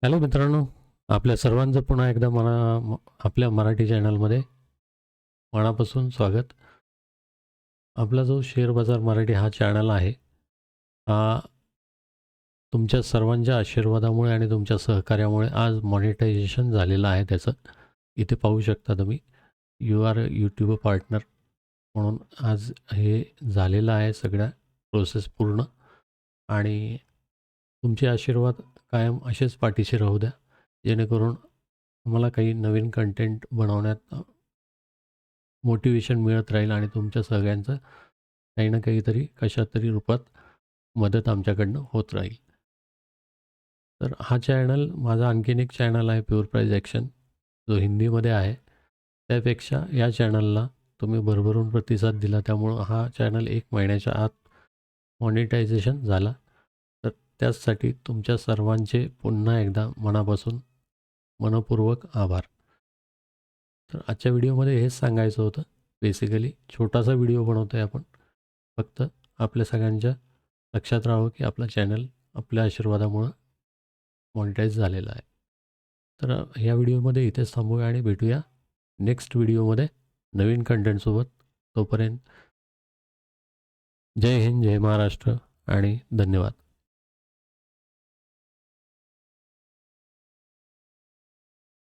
Hello मित्रांनो, आपल्या सर्वांचं पुन्हा एकदा आपल्या मराठी चॅनलमध्ये मनापासून स्वागत. आपला जो शेअर बाजार मराठी हा चॅनल आहे, हा तुमच्या सर्वांच्या आशीर्वादामुळे आणि तुमच्या सहकार्यामुळे आज मॉनिटायझेशन झालेलं आहे त्याचं. इथे पाहू शकता तुम्ही, यू आर यूट्यूबर पार्टनर म्हणून आज हे झालेलं आहे सगळ्या प्रोसेस पूर्ण. आणि तुमचे आशीर्वाद कायम असेच पाठीशी राहू द्या, जेणेकरून मला काही नवीन कंटेंट बनवण्यात मोटिवेशन मिळत राहील आणि तुमच्या सगळ्यांचं काही ना काहीतरी कशा तरी रूपात मदत आमच्याकडनं होत राहील. तर हा चॅनल माझा आणखीन एक चॅनल आहे प्युअर प्राईज ॲक्शन, जो हिंदीमध्ये आहे. त्यापेक्षा या चॅनलला तुम्ही भरभरून प्रतिसाद दिला, त्यामुळं हा चॅनल 1 महिन्याच्या आत मॉनिटायझेशन झाला. तर त्याचसाठी तुमच्या सर्वांचे पुन्हा एकदा मनापासून मनःपूर्वक आभार. तर आजच्या व्हिडिओमध्ये हेच सांगायचं होतं. बेसिकली छोटासा व्हिडिओ बनवतो आहे आपण. फक्त आपल्या सगळ्यांच्या लक्षात राहावं की आपला चॅनल आपल्या आशीर्वादामुळं मॉनिटाईज झालेला आहे. तर ह्या व्हिडिओमध्ये इथेच थांबूया आणि भेटूया नेक्स्ट व्हिडिओमध्ये नवीन कंटेंटसोबत. तोपर्यंत जय हिंद, जय महाराष्ट्र आणि धन्यवाद.